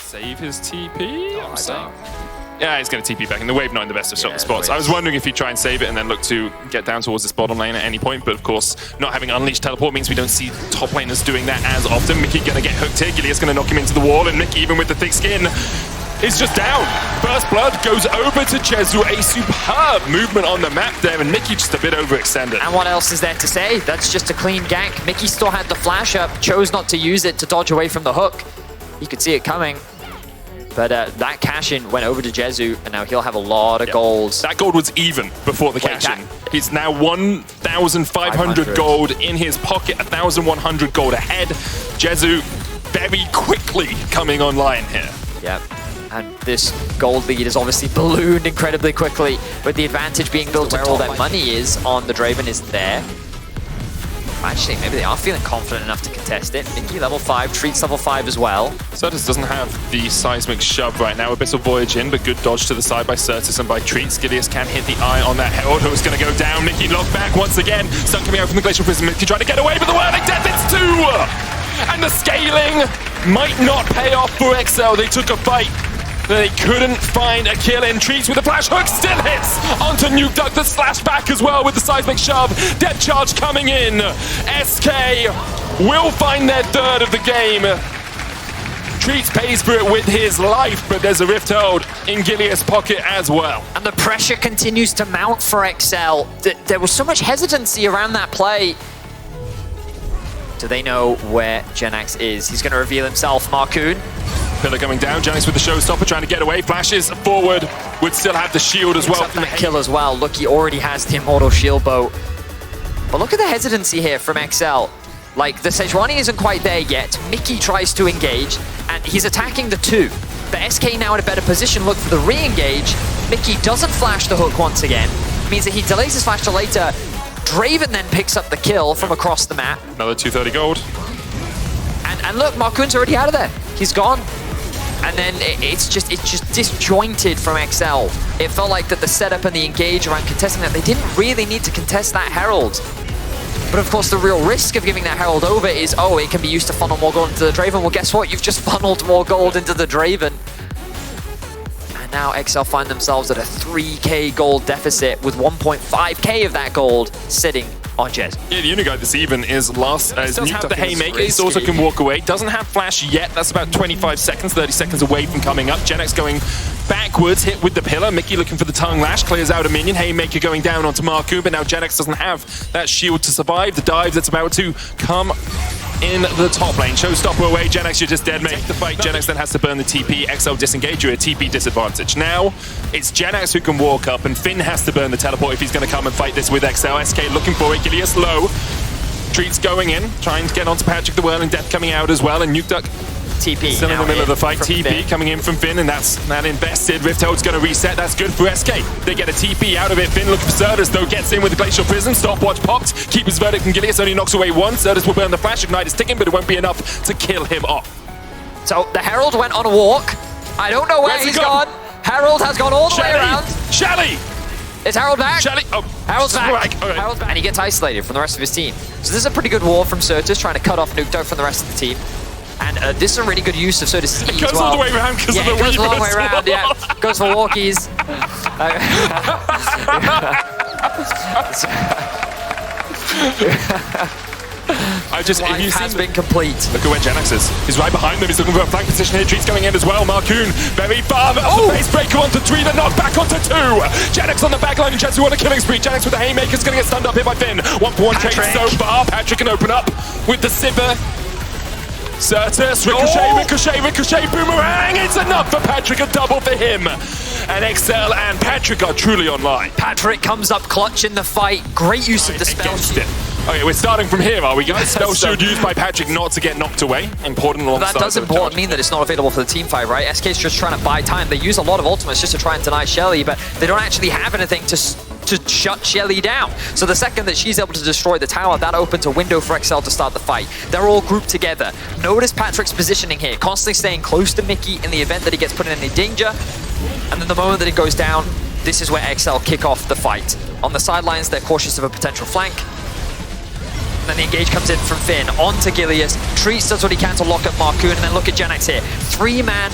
save his TP? I'm saying. Yeah, he's going to TP back, and the wave not in the best of spots. I was wondering if he'd try and save it and then look to get down towards this bottom lane at any point, but of course, not having Unleashed Teleport means we don't see top laners doing that as often. Mickey going to get hooked here, Gilius going to knock him into the wall, and Mickey, even with the thick skin, is just down. Burst Blood goes over to Jezu, a superb movement on the map there, and Mickey just a bit overextended. And what else is there to say? That's just a clean gank. Mickey still had the flash up, chose not to use it to dodge away from the hook. You could see it coming. But that cash-in went over to Jezu, and now he'll have a lot of gold. That gold was even before the cash-in. He's now 1,500 gold in his pocket, 1,100 gold ahead. Jezu very quickly coming online here. Yep. And this gold lead is obviously ballooned incredibly quickly, with the advantage being built where all that money is on the Draven isn't there. Actually, maybe they are feeling confident enough to contest it. Mickey level 5, Treats level 5 as well. Certus doesn't have the seismic shove right now. Abyssal Voyage in, but good dodge to the side by Certus and by Treats. Gilius can hit the eye on that Herald, who is going to go down. Mickey knocked back once again. Sun coming out from the Glacial Prison. Mickey trying to get away, but the Whirling Death, it's 2! And the scaling might not pay off for XL. They took a fight. They couldn't find a kill in. Treats with a flash hook, still hits onto Nuke Duck, the slash back as well with the seismic shove. Depth charge coming in. SK will find their third of the game. Treats pays for it with his life, but there's a Rift Herald in Gilius' pocket as well. And the pressure continues to mount for XL. There was so much hesitancy around that play. Do they know where Genax is? He's going to reveal himself, Marcoon. Pillar coming down, Genax with the showstopper trying to get away, flashes forward, would still have the shield as well. From the kill as well. Look, he already has the Immortal Shield Bow. But look at the hesitancy here from XL. Like, the Sejuani isn't quite there yet. Mickey tries to engage, and he's attacking the 2. The SK now in a better position, look for the re-engage. Mickey doesn't flash the hook once again. It means that he delays his flash to later. Draven then picks up the kill from across the map. Another 230 gold. And look, Marcoon's already out of there. He's gone. And then it's just disjointed from XL. It felt like that the setup and the engage around contesting that, they didn't really need to contest that Herald. But of course, the real risk of giving that Herald over is, oh, it can be used to funnel more gold into the Draven. Well, guess what? You've just funneled more gold into the Draven. And now XL find themselves at a 3k gold deficit with 1.5k of that gold sitting on Jez. Yeah, the only guy that's even is last. Doesn't have the Haymaker. He also can walk away. Doesn't have flash yet. That's about 25 seconds, 30 seconds away from coming up. Genax going backwards, hit with the pillar. Mickey looking for the tongue lash, clears out a minion. Haymaker going down onto Marcoon, but now Genax doesn't have that shield to survive. The dive that's about to come in the top lane. Showstopper away. Genax, you're just dead, mate. Take the fight. Genax then has to burn the TP. XL disengage. You're a TP disadvantage. Now, it's Genax who can walk up, and Finn has to burn the teleport if he's going to come and fight this with XL. SK looking for it. Gilius low. Treats going in, trying to get onto Patrick. The Whirling Death coming out as well, and Nuke Duck TP still in the middle of the fight. TP Finn coming in from Finn, and that's that invested. Rift Herald's going to reset. That's good for SK. They get a TP out of it. Finn looking for Certus, though, gets in with the Glacial Prison. Stopwatch popped. Keeper's Verdict from Gilius only knocks away one. Certus will burn the flash. Ignite is ticking, but it won't be enough to kill him off. So the Herald went on a walk. I don't know where he's gone. Herald has gone all the way around. Shelly! Is Herald back? Shelly! Oh, Harold's back. Right. Harold's back. And he gets isolated from the rest of his team. So this is a pretty good wall from Certus, trying to cut off Nuke Duck from the rest of the team. And this is a really good use of Certus C as well. It goes all the way around because of the Weavers. Yeah, it goes a long way around, yeah. Goes for walkies. If you has been complete. Look at where Genax is. He's right behind them. He's looking for a flank position here. Treats going in as well. Marcoon very far. That's the base breaker onto 3. The knock back onto 2. Genax on the back line. And Jezu on a killing spree. Genax with the Haymaker's going to get stunned up here by Finn. 1-for-1 chase so far. Patrick can open up with the Sipper. Certus, ricochet, boomerang. It's enough for Patrick. A double for him. And XL and Patrick are truly online. Patrick comes up clutch in the fight. Great use of the spell shield. Okay, we're starting from here, are we, guys? Spell shield used by Patrick not to get knocked away. Important alongside. That doesn't mean that it's not available for the team fight, right? SK's just trying to buy time. They use a lot of ultimates just to try and deny Shelly, but they don't actually have anything to shut Shelly down. So the second that she's able to destroy the tower, that opens a window for XL to start the fight. They're all grouped together. Notice Patrick's positioning here, constantly staying close to Mickey in the event that he gets put in any danger. And then the moment that it goes down, this is where XL kick off the fight. On the sidelines, they're cautious of a potential flank. And then the engage comes in from Finn onto Gilius. Treats does what he can to lock up Marcoon, and then look at Genex here. 3-man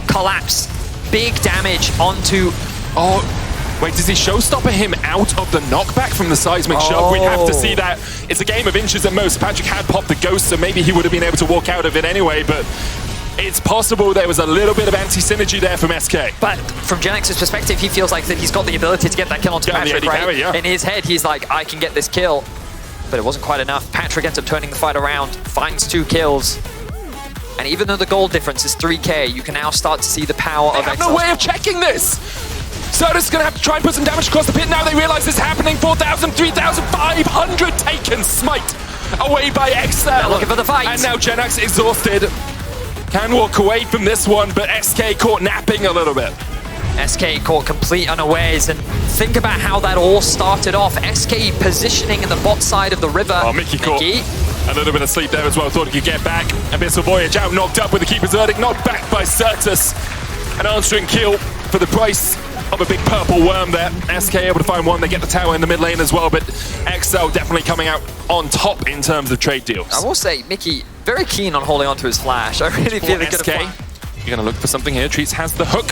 collapse. Big damage onto... Oh, wait, does he showstopper him out of the knockback from the seismic shove? We'd have to see that. It's a game of inches at most. Patrick had popped the ghost, so maybe he would have been able to walk out of it anyway, but it's possible there was a little bit of anti-synergy there from SK. But from Genex's perspective, he feels like that he's got the ability to get that kill onto Patrick, right? Carry, yeah. In his head, he's like, I can get this kill. But it wasn't quite enough. Patrick ends up turning the fight around, finds 2 kills. And even though the gold difference is 3k, you can now start to see the power of Excel's. No way of checking this! Certus is going to have to try and put some damage across the pit. Now they realize it's happening. 4,000, 3,500 taken. Smite away by Excel. They're looking for the fight. And now Genax exhausted. Can walk away from this one, but SK caught napping a little bit. SK caught complete unawares, and think about how that all started off. SK positioning in the bot side of the river. Oh, Mickey caught a little bit of sleep there as well. Thought he could get back. Abyssal Voyage out, knocked up with the Keeper's Verdict, knocked back by Certus. An answering kill for the price of a big purple worm there. SK able to find one. They get the tower in the mid lane as well, but XL definitely coming out on top in terms of trade deals. I will say, Mickey, very keen on holding onto his flash. I really feel he could have. You're going to look for something here. Treats has the hook.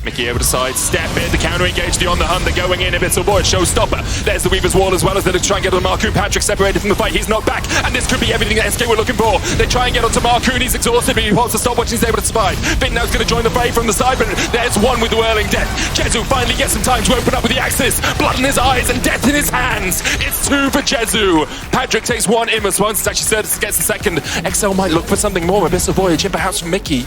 Mickey able to sidestep it, the counter engage, the on the hunt, they're going in, Abyssal Void, showstopper. There's the Weaver's Wall as well as they try and get on Marcoon. Patrick separated from the fight, he's not back, and this could be everything that SK were looking for. They try and get onto Marcoon, he's exhausted, but he wants to stopwatch, he's able to survive. Finn now's going to join the fray from the side, but there's one with the whirling death. Jezu finally gets some time to open up with the axis, blood in his eyes and death in his hands. It's 2 for Jezu. Patrick takes 1 in response, it's actually Certus gets the second. XL might look for something more, Abyssal Voyage in perhaps from Mickey.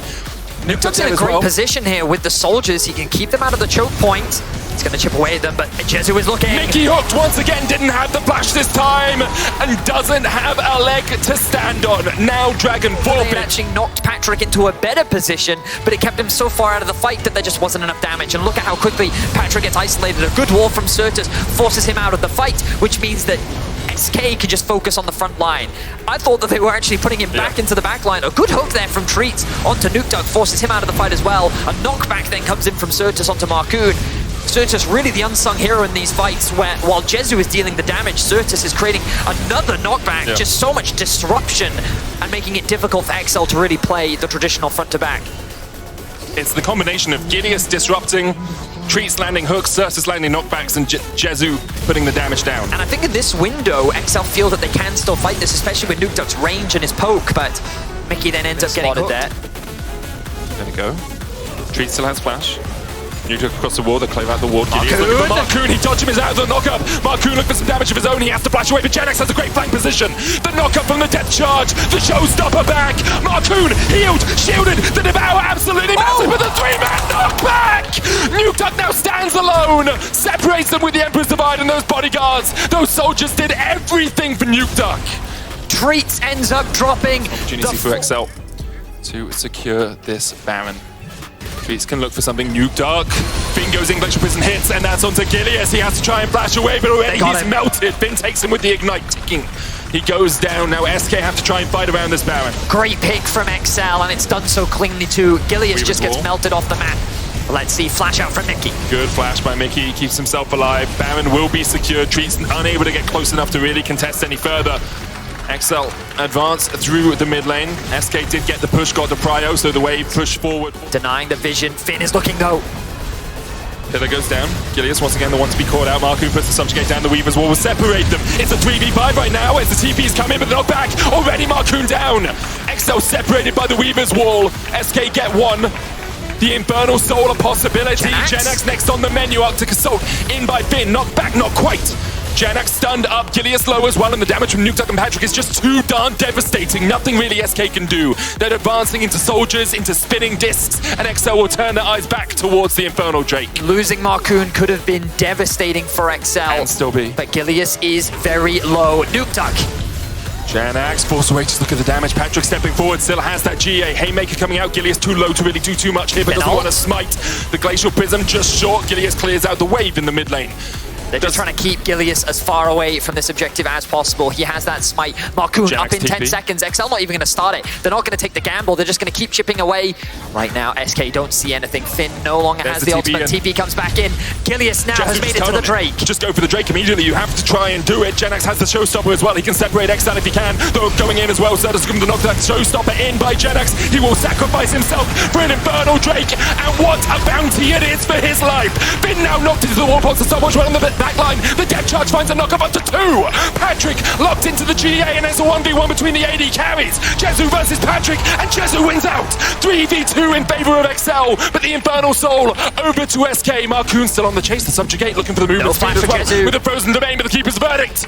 Nukeduck's in a great position here with the soldiers. He can keep them out of the choke point. He's going to chip away at them, but Jezu is looking. Mickey hooked once again, didn't have the flash this time, and doesn't have a leg to stand on. Now Dragon forfeit. It actually knocked Patrick into a better position, but it kept him so far out of the fight that there just wasn't enough damage. And look at how quickly Patrick gets isolated. A good wall from Certus forces him out of the fight, which means that SK could just focus on the front line. I thought that they were actually putting him back into the back line. A good hook there from Treats onto Nukeduck forces him out of the fight as well. A knockback then comes in from Certus onto Marcoon. Certus really the unsung hero in these fights, where while Jezu is dealing the damage, Certus is creating another knockback. Just so much disruption and making it difficult for XL to really play the traditional front to back. It's the combination of Gilius disrupting, Treats landing hooks, Certus landing knockbacks, and Jezu putting the damage down. And I think in this window, XL feel that they can still fight this, especially with Nukeduck's range and his poke, but Mickey then ends up getting hooked. There we go. Treats still has flash. Nukeduck across the wall, they clave out the ward. Marcoon, he dodged him, he's out of the knockup. Marcoon looked for some damage of his own, he has to flash away, but Genex has a great flank position. The knockup from the death charge, the showstopper back. Marcoon healed, shielded, the Devour absolutely massive with a 3-man knockback. Nukeduck now stands alone, separates them with the Emperor's Divide and those bodyguards. Those soldiers did everything for Nukeduck. Treats ends up dropping. Opportunity for XL to secure this Baron. Treats can look for something. Nukeduck. Finn goes in, Glacial Prison hits, and that's onto Gilius. He has to try and flash away, but already he's melted. Finn takes him with the Ignite ticking. He goes down. Now SK have to try and fight around this Baron. Great pick from XL, and it's done so cleanly too. Gilius just gets melted off the map. Let's see, flash out from Mickey. Good flash by Mickey. He keeps himself alive. Baron will be secured. Treats unable to get close enough to really contest any further. XL advanced through the mid lane. SK did get the push, got the prio, so the wave pushed forward. Denying the vision. Finn is looking though. Pillar goes down. Gilius once again the one to be caught out. Marcoon puts the subjugate down. The Weaver's Wall will separate them. It's a 3v5 right now as the TP's come in, but they're not back. Already Marcoon down. XL separated by the Weaver's Wall. SK get one. The Infernal Soul a possibility. Genax next on the menu. Arctic Assault in by Finn. Not back, not quite. Genax stunned up, Gilius low as well, and the damage from Nukeduck and Patrick is just too darn devastating. Nothing really SK can do. They're advancing into soldiers, into spinning discs, and XL will turn their eyes back towards the Infernal Drake. Losing Marcoon could have been devastating for XL. And still be. But Gilius is very low. Nukeduck. Genax, force away, just look at the damage. Patrick stepping forward, still has that GA. Haymaker coming out, Gilius too low to really do too much here, but doesn't want to smite. The Glacial Prism just short, Gilius clears out the wave in the mid lane. They're just trying to keep Gilius as far away from this objective as possible. He has that smite. Marcoon up in 10 seconds. XL not even going to start it. They're not going to take the gamble. They're just going to keep chipping away. Right now, SK don't see anything. Finn no longer has the ultimate. TP comes back in. Gilius now has made it to the Drake. Just go for the Drake immediately. You have to try and do it. Genax has the showstopper as well. He can separate XL if he can. Though going in as well. Certus going to knock that showstopper in by Genax. He will sacrifice himself for an Infernal Drake. And what a bounty it is for his life. Finn now knocked into the wall box. So much well on the back line. The death charge finds a knock up to 2. Patrick locked into the GA, and it's a 1v1 between the AD carries. Jezu versus Patrick, and Jezu wins out. 3v2 in favor of XL, but the Infernal Soul over to SK. Marcoon still on the chase, the subjugate, looking for the movement speed as well. Jezu. With the frozen domain, but the keeper's verdict.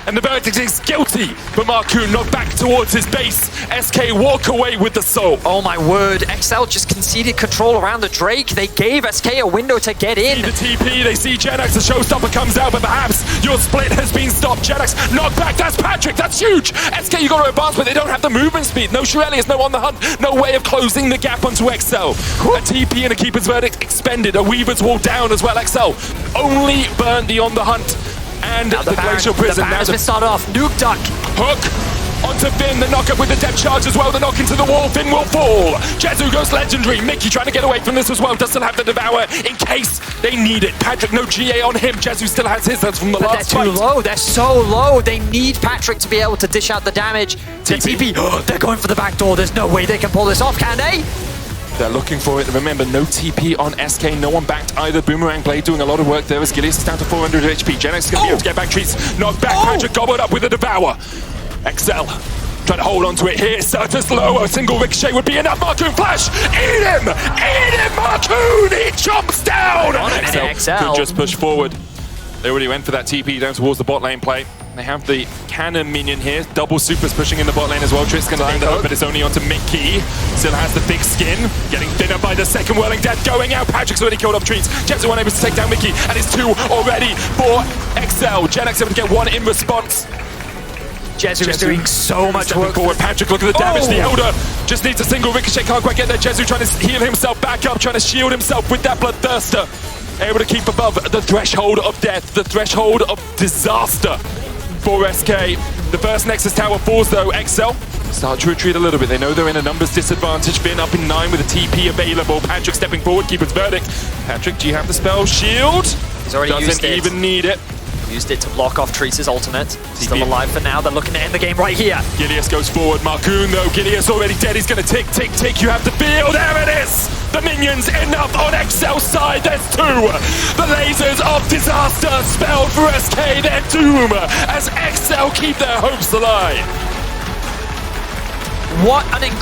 And the verdict is guilty, but Marcoon not back towards his base. SK walk away with the soul. Oh my word, XL just conceded control around the Drake. They gave SK a window to get in. The TP, they see Genax, the showstopper comes out, but perhaps your split has been stopped. Genax knocked back, that's Patrick, that's huge. SK, you got to advance, but they don't have the movement speed. No Shurelius, no on the hunt, no way of closing the gap onto XL. A TP and a keeper's verdict expended, a Weaver's wall down as well. XL only burned the on the hunt. And now the Glacial Prison. Now has been started off. Nuke Duck. Hook onto Finn. The knock up with the death charge as well. The knock into the wall. Finn will fall. Jezu goes legendary. Mickey trying to get away from this as well. Does still have the Devour in case they need it. Patrick, no GA on him. Jezu still has his. That's from the last fight. They're too low. They're so low. They need Patrick to be able to dish out the damage. The TP. They're going for the back door. There's no way they can pull this off, can they? They're looking for it. Remember, no TP on SK. No one backed either. Boomerang Blade doing a lot of work there as Gilius is down to 400 HP. Genax is going to be able to get back treats. Knocked back. Patrick gobbled up with a Devour. XL trying to hold on to it here. Certus low. A single ricochet would be enough. Marcoon flash. Eat him! Eat him, Marcoon! He chomps down! XL could just push forward. They already went for that TP down towards the bot lane play. They have the cannon minion here. Double supers pushing in the bot lane as well. Trick's gonna land the hook, but it's only onto Mickey. Still has the big skin. Getting thinner by the second Whirling Death going out. Patrick's already killed off Treats. Jezu unable to take down Mickey. And it's 2 already for XL. Genax able to get 1 in response. Jezu is doing so much work. Forward. Patrick, look at the damage. The Elder just needs a single ricochet. Can't quite get there. Jezu trying to heal himself back up. Trying to shield himself with that Bloodthirster. Able to keep above the threshold of death. The threshold of disaster. For SK. The first Nexus Tower falls though. XL start to retreat a little bit. They know they're in a numbers disadvantage. Finn up in 9 with a TP available. Patrick stepping forward, keeper's verdict. Patrick, do you have the spell shield? He's already used it. Doesn't even need it. Used it to block off Treats' ultimate. Still alive for now. They're looking to end the game right here. Gilius goes forward. Marcoon though. Gilius already dead. He's going to tick, tick, tick. You have to feel. There it is. The minions enough on XL's side. There's 2. The lasers of disaster spelled for SK their doom as XL keep their hopes alive. What an